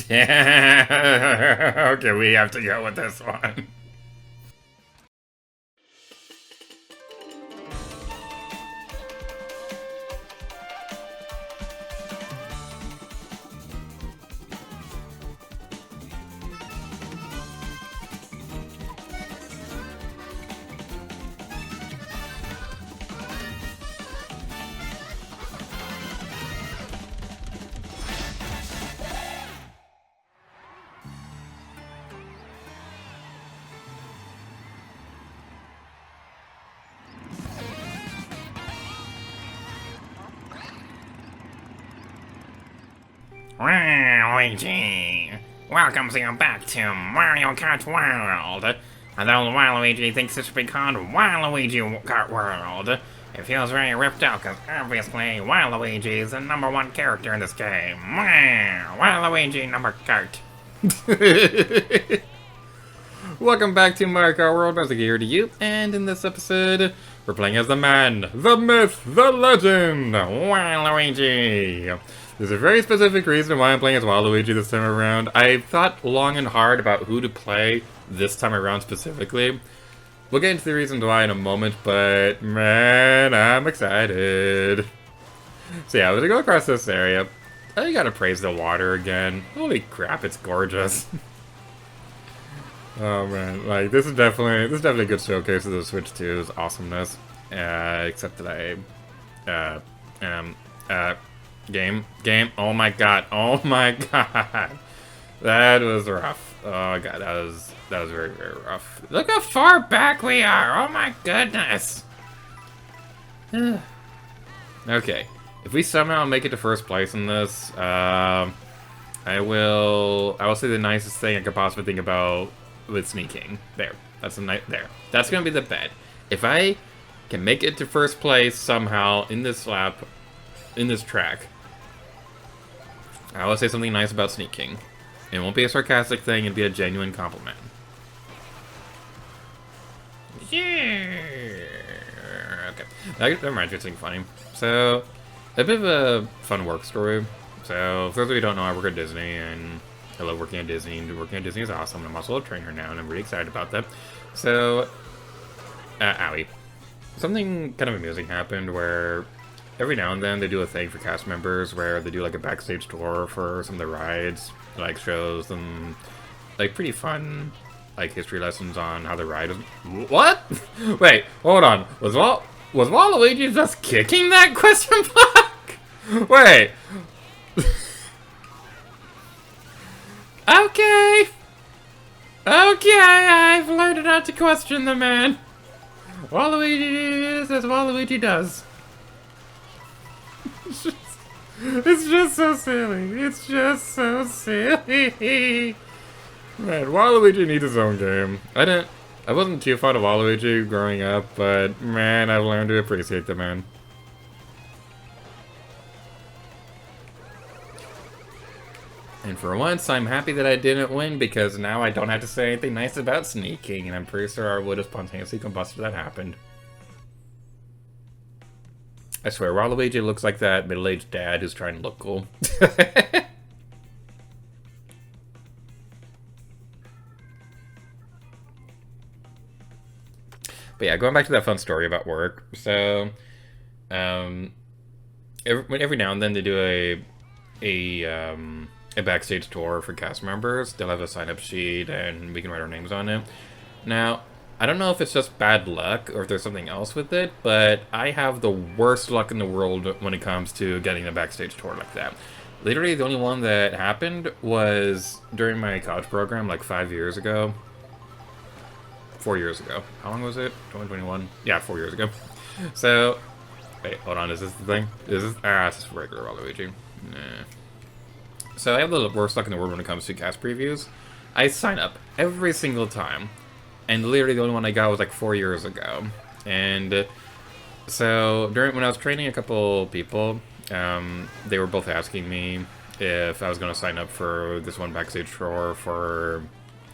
Okay, we have to go with this one. Luigi! Welcome back to Mario Kart World! Although Waluigi thinks it should be called Waluigi Kart World, it feels very ripped out because obviously Waluigi is the #1 character in this game. Waluigi number Kart. Welcome back to Mario Kart World, as here to you, and in this episode, we're playing as the man, the myth, the legend, Waluigi! There's a very specific reason why I'm playing as Waluigi this time around. I've thought long and hard about who to play this time around specifically. We'll get into the reasons why in a moment, but man, I'm excited. So yeah, as I go across this area, I gotta praise the water again. Holy crap, it's gorgeous. Oh man, like this is definitely a good showcase of the Switch 2's awesomeness. Except that Game. Oh my god. That was rough. Oh god, that was very, very rough. Look how far back we are. Oh my goodness. Okay, if we somehow make it to first place in this, I will say the nicest thing I could possibly think about with sneaking. There. That's That's gonna be the bet. If I can make it to first place somehow in this lap, in this track, I will say something nice about sneaking. It won't be a sarcastic thing, it'll be a genuine compliment. Yeah. Okay. That reminds me of something funny. So, a bit of a fun work story. So, for those of you who don't know, I work at Disney, and I love working at Disney, and working at Disney is awesome. I'm also a trainer now, and I'm really excited about that. So, owie. Something kind of amusing happened where every now and then they do a thing for cast members where they do like a backstage tour for some of the rides, like shows them like pretty fun like history lessons on how the ride is. What? Wait, hold on. Was Waluigi just kicking that question mark? Wait. Okay, I've learned not to question the man. Waluigi is as Waluigi does. It's just so silly. It's just so silly. Man, Waluigi needs his own game. I wasn't too fond of Waluigi growing up, but man, I've learned to appreciate the man. And for once, I'm happy that I didn't win because now I don't have to say anything nice about sneaking, and I'm pretty sure I would have spontaneously combusted if that happened. I swear, Waluigi looks like that middle-aged dad who's trying to look cool. But yeah, going back to that fun story about work. So, every now and then they do a backstage tour for cast members. They'll have a sign-up sheet, and we can write our names on it. Now, I don't know if it's just bad luck or if there's something else with it, but I have the worst luck in the world when it comes to getting a backstage tour like that. Literally, the only one that happened was during my college program, like 5 years ago. 4 years ago. How long was it? 2021? Yeah, 4 years ago. So, wait, hold on, is this the thing? It's just regular Waluigi. Nah. So I have the worst luck in the world when it comes to cast previews. I sign up every single time. And literally the only one I got was like 4 years ago. And so when I was training a couple people, they were both asking me if I was going to sign up for this one backstage tour for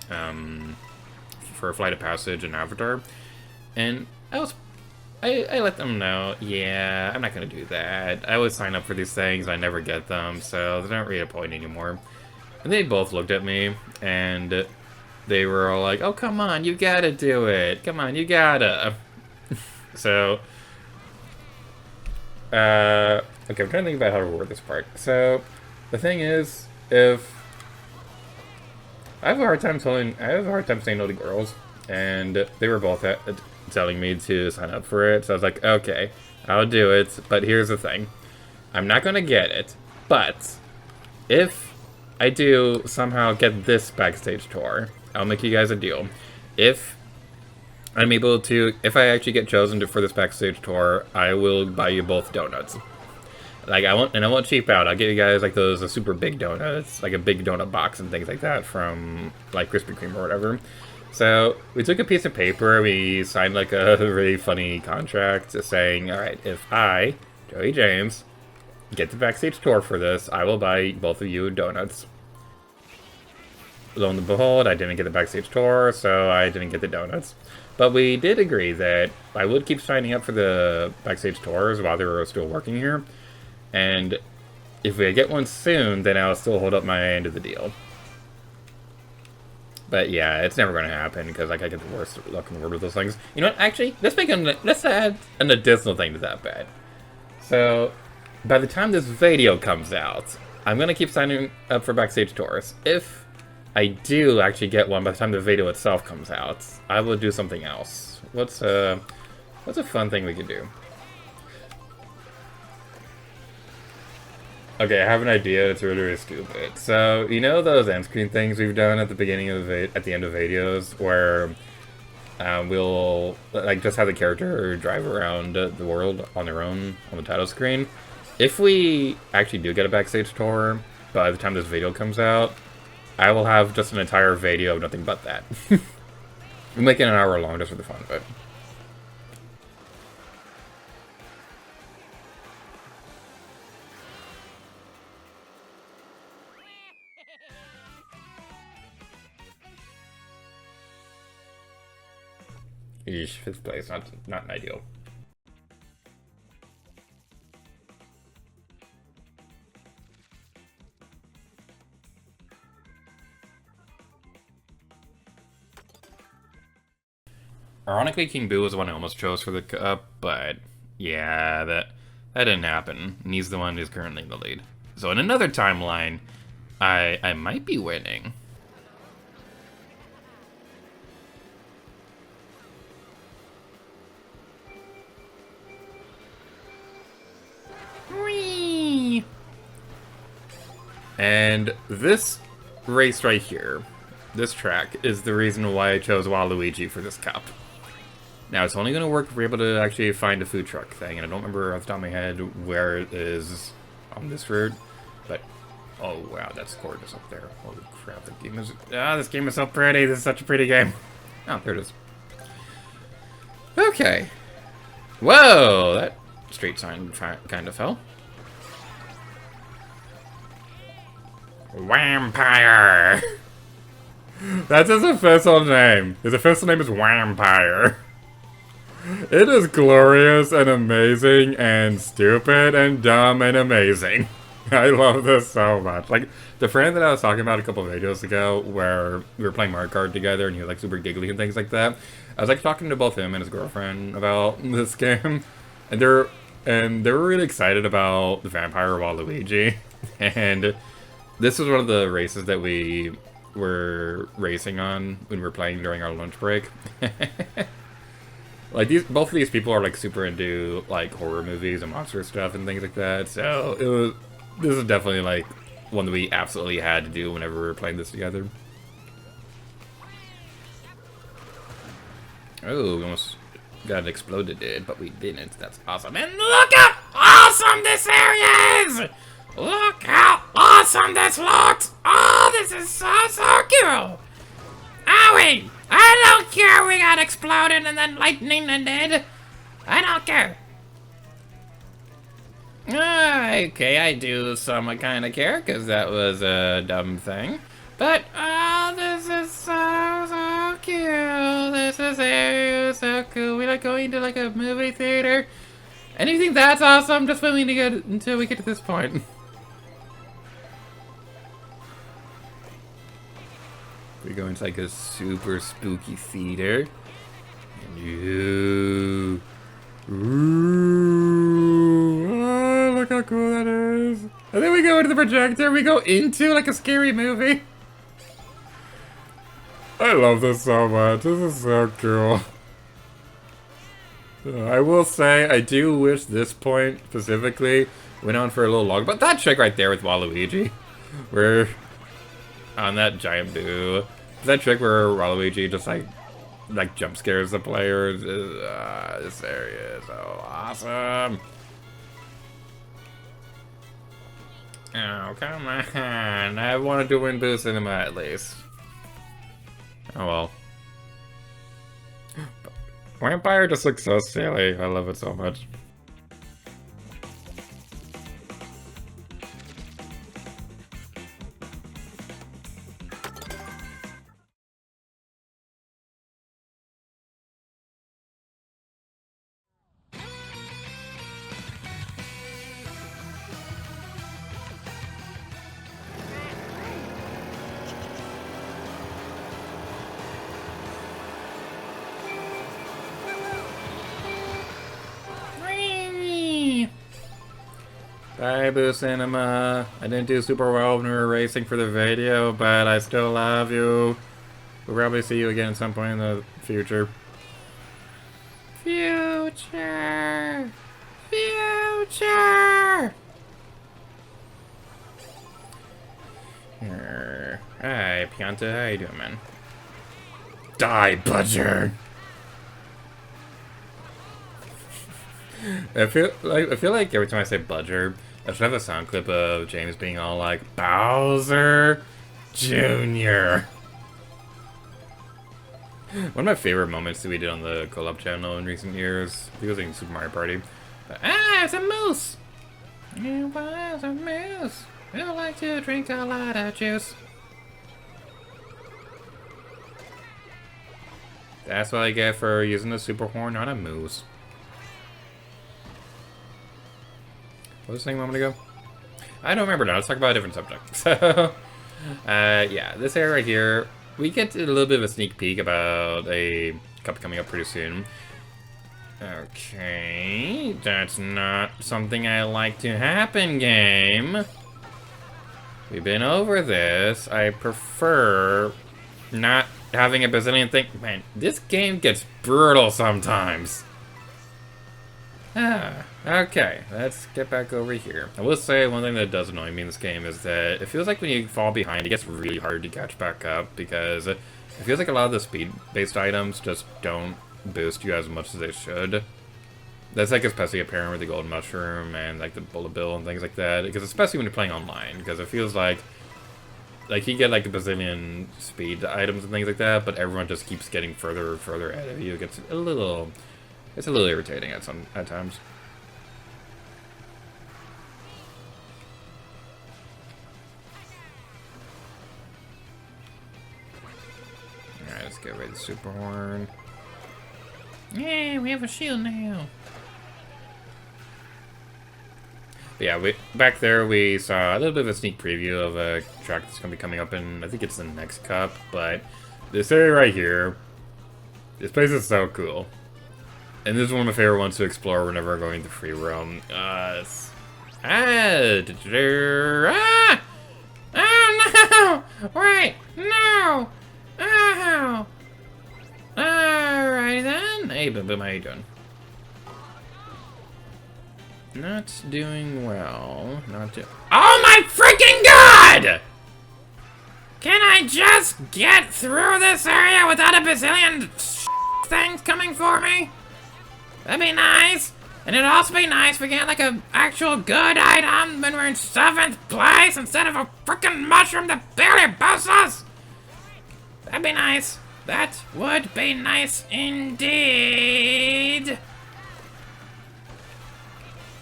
a Flight of Passage and Avatar. And I let them know, yeah, I'm not going to do that. I always sign up for these things, I never get them, so there's not really a point anymore. And they both looked at me, and they were all like, "Oh, come on, you gotta do it. Come on, you gotta." So, okay, I'm trying to think about how to word this part. So, the thing is, if I have a hard time saying no to girls, and they were both telling me to sign up for it. So I was like, okay, I'll do it. But here's the thing, I'm not gonna get it. But if I do somehow get this backstage tour, I'll make you guys a deal. If I'm able to, if I actually get chosen for this backstage tour, I will buy you both donuts. Like, I won't cheap out. I'll get you guys like those super big donuts, like a big donut box and things like that from like Krispy Kreme or whatever. So we took a piece of paper, we signed like a really funny contract saying, all right, if I, Joey James, get the backstage tour for this, I will buy both of you donuts. Lo and behold, I didn't get the backstage tour, so I didn't get the donuts. But we did agree that I would keep signing up for the backstage tours while they were still working here. And if we get one soon, then I'll still hold up my end of the deal. But yeah, it's never going to happen because like I get the worst luck in the world with those things. You know what? Actually, let's add an additional thing to that bet. So by the time this video comes out, I'm going to keep signing up for backstage tours. If I do actually get one by the time the video itself comes out, I will do something else. What's a fun thing we could do? Okay, I have an idea. It's really, really stupid. So, you know those end screen things we've done at the beginning of at the end of videos, where we'll like just have the character drive around the world on their own on the title screen. If we actually do get a backstage tour by the time this video comes out, I will have just an entire video of nothing but that. We'll make it an hour long just for the fun of it. Eesh, 5th place, not an ideal. Ironically, King Boo was the one I almost chose for the cup, but yeah, that didn't happen. And he's the one who's currently in the lead. So in another timeline, I might be winning. Whee! And this race right here, this track, is the reason why I chose Waluigi for this cup. Now, it's only going to work if we're able to actually find a food truck thing, and I don't remember off the top of my head where it is on this route, but, oh wow, that's gorgeous up there. Holy crap, this game is so pretty. This is such a pretty game. Oh, there it is. Okay. Whoa, that street sign kind of fell. Wampire! That's his official name. His official name is Wampire. It is glorious and amazing and stupid and dumb and amazing. I love this so much. Like, the friend that I was talking about a couple of videos ago where we were playing Mario Kart together and he was like super giggly and things like that. I was like talking to both him and his girlfriend about this game. And they were really excited about the Vampire Waluigi. And this was one of the races that we were racing on when we were playing during our lunch break. Like, both of these people are like super into like horror movies and monster stuff and things like that. So this is definitely like one that we absolutely had to do whenever we were playing this together. Oh, we almost got exploded, but we didn't. That's awesome. And look how awesome this area is! Look how awesome this looks! Oh, this is so cool! Owie! I don't care we got exploded and then lightning ended. I don't care. Okay, I do somewhat kind of care because that was a dumb thing. But, oh, this is so cool. This is so cool. We like going to like a movie theater. Anything that's awesome, just wait until we get to this point. We go into like a super spooky theater. And you... Ooh, oh, look how cool that is. And then we go into the projector. We go into like a scary movie. I love this so much. This is so cool. I will say, I do wish this point specifically went on for a little longer. But that trick right there with Waluigi, where on that giant boo, that trick where Waluigi just like jump scares the players. This area is so awesome. Oh, come on. I wanted to win Boo Cinema at least. Oh well. Wampire just looks so silly. I love it so much. Bye, Boo Cinema. I didn't do super well when we were racing for the video, but I still love you. We'll probably see you again at some point in the future. Future! Future! Hi, Pianta. How you doing, man? Die, Budger! I feel like every time I say Budger, I should have a sound clip of James being all like, Bowser Jr. One of my favorite moments that we did on the collab channel in recent years, I think it was in Super Mario Party. It's a moose! It was a moose! We like to drink a lot of juice. That's what I get for using the super horn on a moose. What was I saying a moment ago? I don't remember now. Let's talk about a different subject. So, yeah, this area right here, we get a little bit of a sneak peek about a cup coming up pretty soon. Okay, that's not something I like to happen, game. We've been over this. I prefer not having a bazillion thing. Man, this game gets brutal sometimes. Okay, let's get back over here. I will say one thing that does annoy me in this game is that it feels like when you fall behind, it gets really hard to catch back up because it feels like a lot of the speed-based items just don't boost you as much as they should. That's like especially apparent with the golden mushroom and like the bullet bill and things like that, because especially when you're playing online, because it feels like you get like a bazillion speed items and things like that, but everyone just keeps getting further and further ahead of you. It gets a little irritating at times. Alright, let's get rid of the super horn. Yeah, we have a shield now. But yeah, back there we saw a little bit of a sneak preview of a track that's going to be coming up in, I think it's the next cup, but this area right here, this place is so cool. And this is one of my favorite ones to explore whenever I'm going to free roam. Oh no! Wait, no! Oh! Alright then. Hey, Boom Boom, how you doing? Not doing well. Oh my freaking god! Can I just get through this area without a bazillion things coming for me? That'd be nice. And it'd also be nice if we get like an actual good item when we're in 7th place instead of a freaking mushroom that barely boosts us. That'd be nice. That would be nice indeed.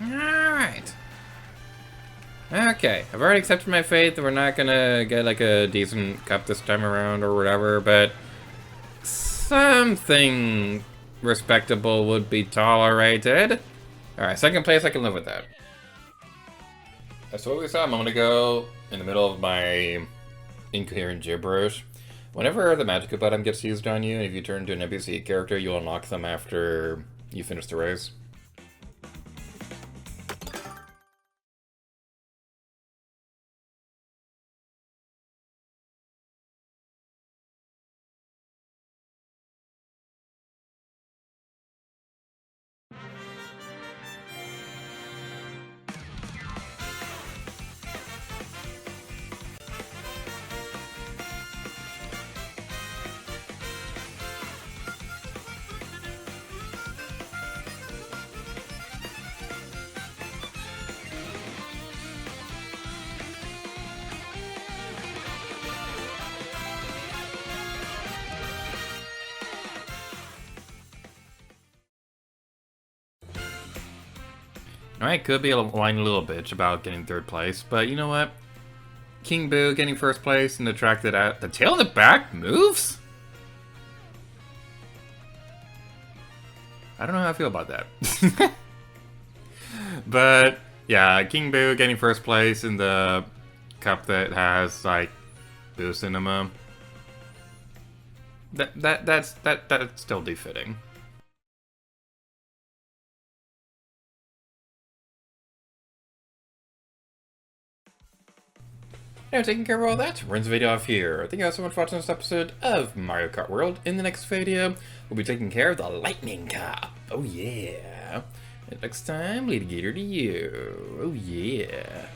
Alright. Okay, I've already accepted my fate that we're not gonna get like a decent cup this time around or whatever, but something respectable would be tolerated. Alright, 2nd place, I can live with that. That's what we saw a moment ago in the middle of my incoherent gibberish. Whenever the magic button gets used on you, if you turn into an NPC character, you'll unlock them after you finish the race. I could be a whiny little bitch about getting third place, but you know what? King Boo getting first place and the track that the tail in the back moves? I don't know how I feel about that. But yeah, King Boo getting first place in the cup that has like Boo Cinema. That's still befitting. Now, taking care of all that, we're in the video off here. Thank you guys so much for watching this episode of Mario Kart World. In the next video, we'll be taking care of the Lightning Cup. Oh yeah. And next time, Lady Gator to you. Oh yeah.